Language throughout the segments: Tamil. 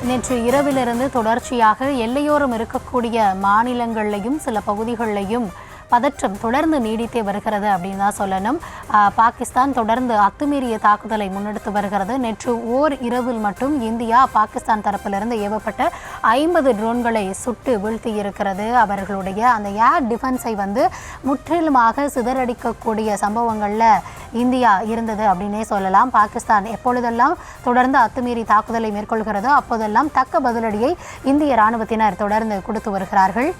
நேற்று இரவிலிருந்து தொடர்ச்சியாக எல்லையோரம் இருக்கக்கூடிய மாநிலங்கள்லையும் சில பகுதிகளிலையும் பதற்றம் தொடர்ந்து நீடித்தே வருகிறது அப்படின்னு தான் சொல்லணும். பாகிஸ்தான் தொடர்ந்து அத்துமீறிய தாக்குதலை முன்னெடுத்து வருகிறது. நேற்று ஓர் இரவில் மட்டும் இந்தியா பாகிஸ்தான் தரப்பிலிருந்து ஏவப்பட்ட 50 ட்ரோன்களை சுட்டு வீழ்த்தி இருக்கிறது. அவர்களுடைய அந்த ஏர் டிஃபென்ஸை முற்றிலுமாக சிதறடிக்கக்கூடிய சம்பவங்களில் இந்தியா இருந்தது அப்படின்னே சொல்லலாம். பாகிஸ்தான் எப்பொழுதெல்லாம் தொடர்ந்து அத்துமீறி தாக்குதலை மேற்கொள்கிறதோ அப்போதெல்லாம் தக்க பதிலடியை இந்திய இராணுவத்தினர் தொடர்ந்து கொடுத்து வருகிறார்கள்.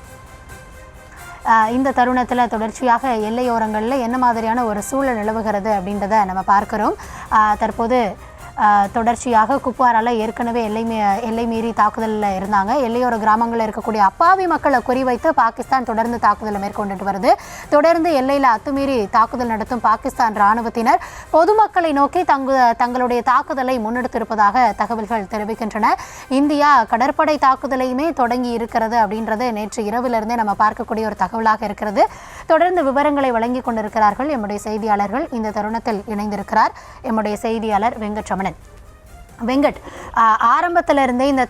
இந்த தருணத்தில் தொடர்ச்சியாக எல்லையோரங்களில் என்ன மாதிரியான ஒரு சூழல் நிலவுகிறது அப்படின்றத நம்ம பார்க்கிறோம். தற்போது தொடர்ச்சியாக குப்வாரால ஏற்கனவே எல்லை மீறி தாக்குதலில் இருந்தாங்க. எல்லையோர கிராமங்களில் இருக்கக்கூடிய அப்பாவி மக்களை குறிவைத்து பாகிஸ்தான் தொடர்ந்து தாக்குதலை மேற்கொண்டுட்டு வருது. தொடர்ந்து எல்லையில் அத்துமீறி தாக்குதல் நடத்தும் பாகிஸ்தான் இராணுவத்தினர் பொதுமக்களை நோக்கி தங்களுடைய தாக்குதலை முன்னெடுத்திருப்பதாக தகவல்கள் தெரிவிக்கின்றன. இந்தியா கடற்படை தாக்குதலையுமே தொடங்கி இருக்கிறது அப்படின்றது நேற்று இரவிலிருந்தே நம்ம பார்க்கக்கூடிய ஒரு தகவலாக இருக்கிறது. தொடர்ந்து விவரங்களை வழங்கி கொண்டிருக்கிறார்கள் எம்முடைய செய்தியாளர்கள். இந்த தருணத்தில் இணைந்திருக்கிறார் எம்முடைய செய்தியாளர் வெங்கட்ரமணன். வெங்கட், ஆரம்பத்திலிருந்தே இந்த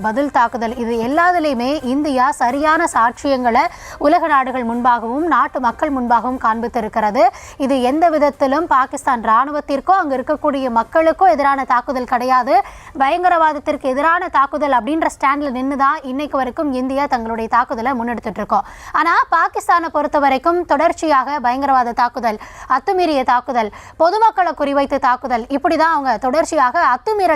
பதில் தாக்குதல் இது எல்லாத்துலேயுமே இந்தியா சரியான சாட்சியங்களை உலக நாடுகள் முன்பாகவும் நாட்டு மக்கள் முன்பாகவும் காண்பித்திருக்கிறது. இது எந்த விதத்திலும் பாகிஸ்தான் இராணுவத்திற்கோ அங்கு இருக்கக்கூடிய மக்களுக்கோ எதிரான தாக்குதல் கிடையாது, பயங்கரவாதத்திற்கு எதிரான தாக்குதல் அப்படின்ற ஸ்டாண்டில் நின்று தான் இன்னைக்கு வரைக்கும் இந்தியா தங்களுடைய தாக்குதலை முன்னெடுத்துட்டு இருக்கோம். ஆனால் பாகிஸ்தானை பொறுத்த வரைக்கும் தொடர்ச்சியாக பயங்கரவாத தாக்குதல், அத்துமீறிய தாக்குதல், பொதுமக்களை குறிவைத்து தாக்குதல், இப்படி தான் அவங்க தொடர்ச்சியாக அத்துமீறல்களில்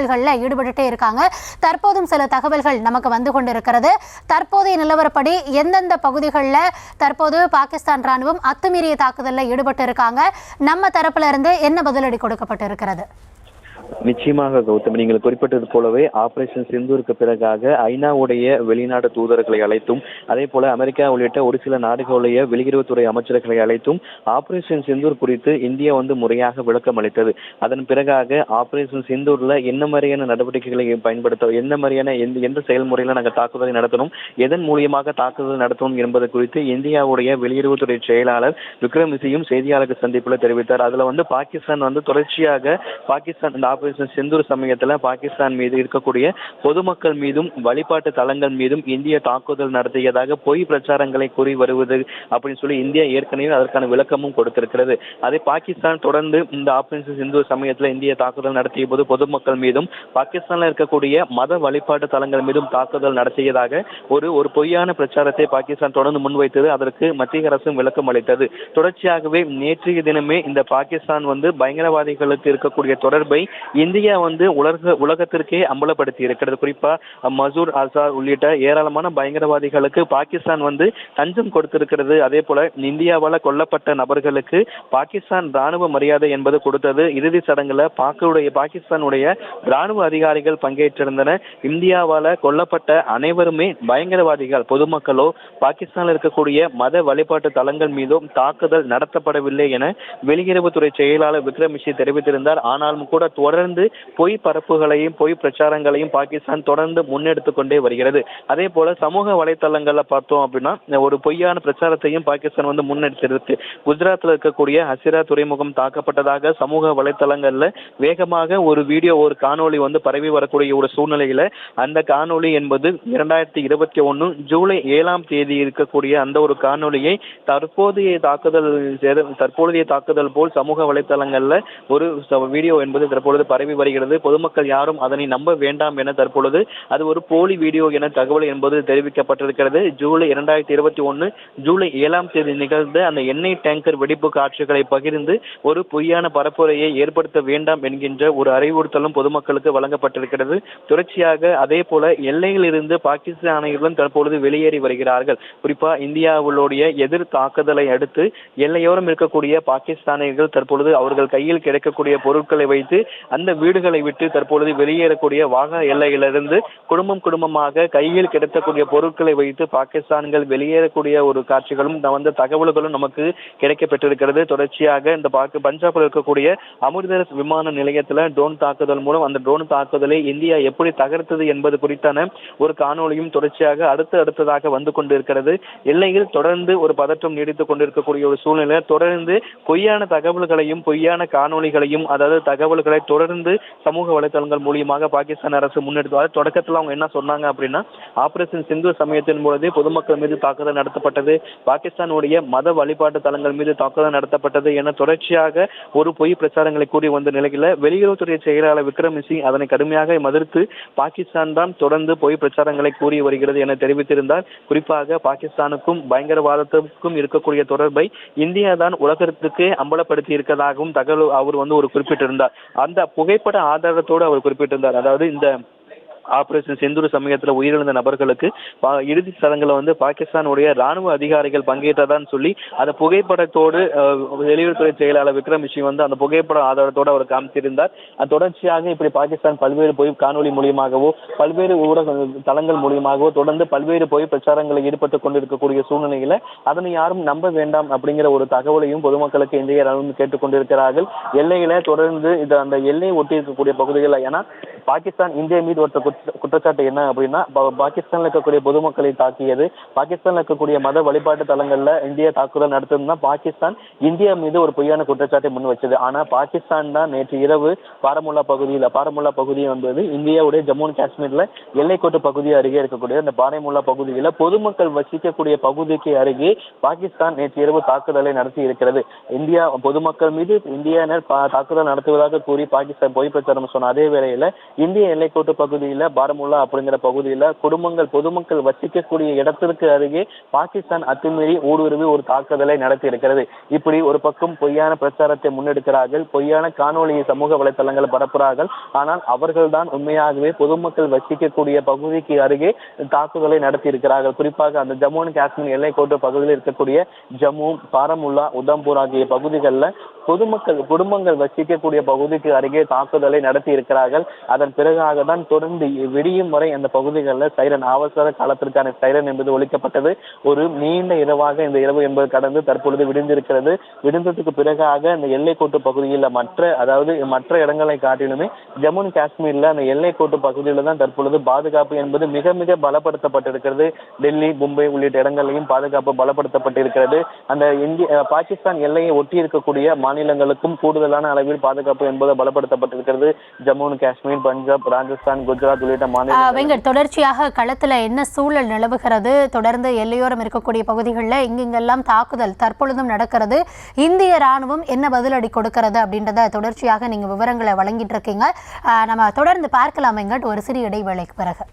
ஈடுபட்டுட்டே இருக்காங்க. தற்போதும் சில தகவல்கள் நமக்கு வந்து கொண்டிருக்கிறது. தற்போதைய நிலவரப்படி எந்தெந்த பகுதிகளில் தற்போது பாகிஸ்தான் ராணுவம் அத்துமீறிய தாக்குதலில் ஈடுபட்டு இருக்காங்க, நம்ம தரப்புல இருந்து என்ன பதிலடி கொடுக்கப்பட்டு இருக்கிறது? நிச்சயமாக கௌதம், நீங்கள் குறிப்பிட்டது போலவே ஆபரேஷன் சிந்தூருக்கு பிறகாக ஐநாவுடைய வெளிநாட்டு தூதர்களை அழைத்தும் அதே போல அமெரிக்கா உள்ளிட்ட ஒரு சில நாடுகளுடைய வெளியுறவுத்துறை அமைச்சர்களை அழைத்தும் ஆபரேஷன் சிந்தூர் குறித்து இந்தியா முறையாக விளக்கம் அளித்தது. அதன் பிறகாக ஆபரேஷன் சிந்தூர்ல என்ன மாதிரியான நடவடிக்கைகளை பயன்படுத்த, என்ன மாதிரியான எந்த செயல்முறையில நாங்கள் தாக்குதலை நடத்தணும், எதன் மூலியமாக தாக்குதல் நடத்தணும் என்பது குறித்து இந்தியாவுடைய வெளியுறவுத்துறை செயலாளர் விக்ரம் மிஸ்ரியும் செய்தியாளர்கள் சந்திப்புல தெரிவித்தார். அதுல பாகிஸ்தான் தொடர்ச்சியாக பாகிஸ்தான் ஆபரேஷன் சிந்தூர் சமயத்துல பாகிஸ்தான் மீது இருக்கக்கூடிய பொதுமக்கள் மீதும் வழிபாட்டு தலங்கள் மீதும் இந்திய தாக்குதல் நடத்தியதாக பொய் பிரச்சாரங்களை கூறி வருவது அப்படின்னு சொல்லி இந்தியா ஏற்கனவே அதற்கான விளக்கமும் கொடுத்திருக்கிறது. அதே பாகிஸ்தான் தொடர்ந்து இந்த ஆபரேஷன் சிந்தூர் சமயத்துல இந்திய தாக்குதல் நடத்திய போது பொதுமக்கள் மீதும் பாகிஸ்தான்ல இருக்கக்கூடிய மத வழிபாட்டு தலங்கள் மீதும் தாக்குதல் நடத்தியதாக ஒரு பொய்யான பிரச்சாரத்தை பாகிஸ்தான் தொடர்ந்து முன்வைத்தது. அதற்கு மத்திய அரசும் விளக்கம் அளித்தது. தொடர்ச்சியாகவே நேற்றைய தினமே இந்த பாகிஸ்தான் பயங்கரவாதிகளுக்கு இருக்கக்கூடிய தொடர்பை இந்தியா உலகத்திற்கே அம்பலப்படுத்தி இருக்கிறது. குறிப்பா மசூர் அசார் உள்ளிட்ட ஏராளமான பயங்கரவாதிகளுக்கு பாகிஸ்தான் தஞ்சம் கொடுத்திருக்கிறது. அதே போல இந்தியாவால் கொல்லப்பட்ட நபர்களுக்கு பாகிஸ்தான் ராணுவ மரியாதை என்பது கொடுத்தது. இறுதி சடங்குல பாகிஸ்தானுடைய ராணுவ அதிகாரிகள் பங்கேற்றிருந்தனர். இந்தியாவால் கொல்லப்பட்ட அனைவருமே பயங்கரவாதிகள். பொதுமக்களோ பாகிஸ்தானில் இருக்கக்கூடிய மத வழிபாட்டு தலங்கள் மீதும் தாக்குதல் நடத்தப்படவில்லை என வெளியுறவுத்துறை செயலாளர் விக்ரம் மிஸ்ரி தெரிவித்திருந்தார். ஆனாலும் கூட தொடர்ந்து பொய் பரப்புகளையும் பொய் பிரச்சாரங்களையும் பாகிஸ்தான் தொடர்ந்து முன்னெடுத்துக் கொண்டே வருகிறது. அதே போல சமூக வலைத்தளங்கள்ல பார்த்தோம் அப்படின்னா ஒரு பொய்யான பிரச்சாரத்தையும் பாகிஸ்தான் முன்னெடுத்திருக்கு. குஜராத்தில் இருக்கக்கூடிய ஹசிரா துறைமுகம் தாக்கப்பட்டதாக சமூக வலைத்தளங்கள்ல வேகமாக ஒரு வீடியோ, ஒரு காணொலி பரவி வரக்கூடிய ஒரு சூழ்நிலையில அந்த காணொலி என்பது 2021 ஜூலை 7ஆம் தேதி இருக்கக்கூடிய அந்த ஒரு காணொலியை தற்போதைய தாக்குதல் போல் சமூக வலைத்தளங்கள்ல ஒரு வீடியோ என்பது தற்பொழுது பரவி வருகிறது. பொதுமக்கள் யாரும் அதனை நம்ப வேண்டாம் என தற்பொழுது அது ஒரு போலி வீடியோ என தகவல் என்பது தெரிவிக்கப்பட்டிருக்கிறது. ஜூலை 2021 ஜூலை 7ஆம் தேதி நிகழ்ந்த அந்த எண்ணெய் டேங்கர் வெடிப்பு காட்சிகளை பகிர்ந்து ஒரு பொய்யான பரப்புரையை ஏற்படுத்த வேண்டாம் என்கின்ற ஒரு அறிவுறுத்தலும் பொதுமக்களுக்கு வழங்கப்பட்டிருக்கிறது. தொடர்ச்சியாக அதே போல எல்லையில் இருந்து பாகிஸ்தானியர்களும் தற்பொழுது வெளியேறி வருகிறார்கள். குறிப்பா இந்தியாவுடைய எதிர் தாக்குதலை அடுத்து எல்லையோரம் இருக்கக்கூடிய பாகிஸ்தானியர்கள் தற்பொழுது அவர்கள் கையில் கிடைக்கக்கூடிய பொருட்களை வைத்து அந்த வீடுகளை விட்டு தற்பொழுது வெளியேறக்கூடிய வாகா எல்லையிலிருந்து குடும்பமாக கையில் கிடைக்கக்கூடிய பொருட்களை வைத்து பாகிஸ்தான்கள் வெளியேறக்கூடிய ஒரு காட்சிகளும் தகவல்களும் நமக்கு கிடைக்கப்பட்டிருக்கிறது. தொடர்ச்சியாக இந்த பஞ்சாபில் இருக்கக்கூடிய அமிர்தசரஸ் விமான நிலையத்தில் ட்ரோன் தாக்குதல் மூலம் அந்த ட்ரோன் தாக்குதலை இந்தியா எப்படி தகர்த்தது என்பது குறித்தான ஒரு காணொலியும் தொடர்ச்சியாக அடுத்ததாக வந்து கொண்டிருக்கிறது. எல்லையில் தொடர்ந்து ஒரு பதற்றம் நீடித்துக் கொண்டிருக்கக்கூடிய ஒரு சூழ்நிலை தொடர்ந்து பொய்யான தகவல்களையும் பொய்யான காணொலிகளையும் அதாவது தகவல்களை தொடர்ந்து தொடர்ந்து சமூக வலைதளங்கள் மூலியமாக பாகிஸ்தான் அரசு முன்னெடுத்து தொடக்கத்தில் அவங்க என்ன சொன்னாங்க அப்படின்னா, ஆபரேஷன் சிந்தூர் சமயத்தின் பொழுது பொதுமக்கள் மீது தாக்குதல் நடத்தப்பட்டது, பாகிஸ்தானுடைய மத வழிபாட்டு தலங்கள் மீது தாக்குதல் நடத்தப்பட்டது என தொடர்ச்சியாக ஒரு பொய் பிரச்சாரங்களை கூறி வந்த நிலையில வெளியுறவுத்துறை செயலாளர் விக்ரம் மிஸ்ரி அதனை கடுமையாக மறுத்து பாகிஸ்தான் தான் தொடர்ந்து பொய் பிரச்சாரங்களை கூறி வருகிறது என தெரிவித்திருந்தார். குறிப்பாக பாகிஸ்தானுக்கும் பயங்கரவாதத்துக்கும் இருக்கக்கூடிய தொடர்பை இந்தியா தான் உலகத்திற்கு அம்பலப்படுத்தி இருக்கதாகவும் தகவல் அவர் ஒரு குறிப்பிட்டிருந்தார். அந்த புகைப்பட ஆதாரத்தோடு அவர் குறிப்பிட்டிருந்தார். அதாவது இந்த ஆபரேஷன் சிந்தூர் சமயத்தில் உயிரிழந்த நபர்களுக்கு இறுதி சடங்குல பாகிஸ்தானுடைய ராணுவ அதிகாரிகள் பங்கேற்றதான்னு சொல்லி அந்த புகைப்படத்தோடு வெளியுறவுத்துறை செயலாளர் விக்ரம் மிஸ்ரி அந்த புகைப்பட ஆதாரத்தோடு அவர் காமித்திருந்தார். தொடர்ச்சியாக இப்படி பாகிஸ்தான் பல்வேறு பொய் காணொலி மூலியமாகவோ பல்வேறு ஊடக தளங்கள் மூலியமாகவோ தொடர்ந்து பல்வேறு பொய் பிரச்சாரங்களில் ஈடுபட்டுக் கொண்டிருக்கக்கூடிய சூழ்நிலையில அதனை யாரும் நம்ப வேண்டாம் அப்படிங்கிற ஒரு தகவலையும் பொதுமக்களுக்கு இந்திய ராணுவம் கேட்டுக்கொண்டிருக்கிறார்கள். எல்லையில தொடர்ந்து இது அந்த எல்லையை ஒட்டி இருக்கக்கூடிய பகுதிகள், ஏன்னா பாகிஸ்தான் இந்தியா மீது ஒருத்த குற்றச்சாட்டு என்ன அப்படின்னா, பாகிஸ்தான்ல இருக்கக்கூடிய பொதுமக்களை தாக்கியது, பாகிஸ்தான்ல இருக்கக்கூடிய மத வழிபாட்டு தலங்கள்ல இந்தியா தாக்குதல் நடத்துதுன்னா பாகிஸ்தான் இந்தியா மீது ஒரு பொய்யான குற்றச்சாட்டை முன் வச்சது. ஆனா பாகிஸ்தான் தான் நேற்று இரவு பாரமுல்லா பகுதி என்பது இந்தியாவுடைய ஜம்மு அண்ட் காஷ்மீர்ல எல்லைக்கோட்டு பகுதி அருகே இருக்கக்கூடிய அந்த பாரமுல்லா பகுதியில பொதுமக்கள் வசிக்கக்கூடிய பகுதிக்கு அருகே பாகிஸ்தான் நேற்று இரவு தாக்குதலை நடத்தி இருக்கிறது. இந்தியா பொதுமக்கள் மீது இந்தியாவினர் தாக்குதல் நடத்துவதாக கூறி பாகிஸ்தான் பொய் பிரச்சாரம் சொன்ன அதே வேளையில இந்திய எல்லைக்கோட்டு பகுதியில பாரமுல்லா அப்படிங்கிற பகுதியில பொதுமக்கள் வசிக்கக்கூடிய இடத்திற்கு அருகே பாகிஸ்தான் அத்துமீறி ஊடுருவி ஒரு தாக்குதலை நடத்தி இருக்கிறது. இப்படி ஒரு பக்கம் பொய்யான பிரச்சாரத்தை முன்னெடுக்கிறார்கள், பொய்யான காணொலியை சமூக வலைதளங்கள் பரப்புகிறார்கள். ஆனால் அவர்கள் தான் உண்மையாகவே பொதுமக்கள் வசிக்கக்கூடிய பகுதிக்கு அருகே தாக்குதலை நடத்தி இருக்கிறார்கள். குறிப்பாக அந்த ஜம்மு அண்ட் காஷ்மீர் எல்லைக்கோட்டு பகுதியில் இருக்கக்கூடிய ஜம்மு, பாரமுல்லா, உதம்பூர் ஆகிய பகுதிகளில் குடும்பங்கள் வசிக்கக்கூடிய பகுதிக்கு அருகே தாக்குதலை நடத்தி இருக்கிறார்கள். அதன் பிறகாக தான் தொடர்ந்து விடியும் வரை அந்த பகுதிகளில் சைரன், அவசர காலத்திற்கான சைரன் என்பது ஒலிக்கப்பட்டது. ஒரு நீண்ட இரவாக இந்த இரவு என்பது கடந்து தற்பொழுது விடிந்திருக்கிறது. விடிந்ததுக்கு பிறகாக அந்த எல்லைக்கோட்டு பகுதியில் மற்ற இடங்களை காட்டிலுமே ஜம்மு அண்ட் காஷ்மீர்ல அந்த எல்லைக்கோட்டு பகுதியில் தான் தற்பொழுது பாதுகாப்பு என்பது மிக மிக பலப்படுத்தப்பட்டிருக்கிறது. டெல்லி, மும்பை உள்ளிட்ட இடங்களிலும் பாதுகாப்பு பலப்படுத்தப்பட்டிருக்கிறது. அந்த பாகிஸ்தான் எல்லையை ஒட்டி இருக்கக்கூடிய மாநிலங்களுக்கும் கூடுதலான அளவில் பாதுகாப்பு என்பது பலப்படுத்தப்பட்டிருக்கிறது. ஜம்மு அண்ட் காஷ்மீர், பஞ்சாப், ராஜஸ்தான், குஜராத் உள்ளிட்ட வெங்கட், தொடர்ச்சியாக களத்துல என்ன சூழல் நிலவுகிறது? தொடர்ந்து எல்லையோரம் இருக்கக்கூடிய பகுதிகளில் இங்கெல்லாம் தாக்குதல் தற்பொழுதும் நடக்கிறது. இந்திய ராணுவம் என்ன பதிலடி கொடுக்கிறது அப்படின்றத தொடர்ச்சியாக நீங்க விவரங்களை வழங்கிட்டு இருக்கீங்க. நம்ம தொடர்ந்து பார்க்கலாம் வெங்கட், ஒரு சிறிய இடைவேளைக்கு பிறகு.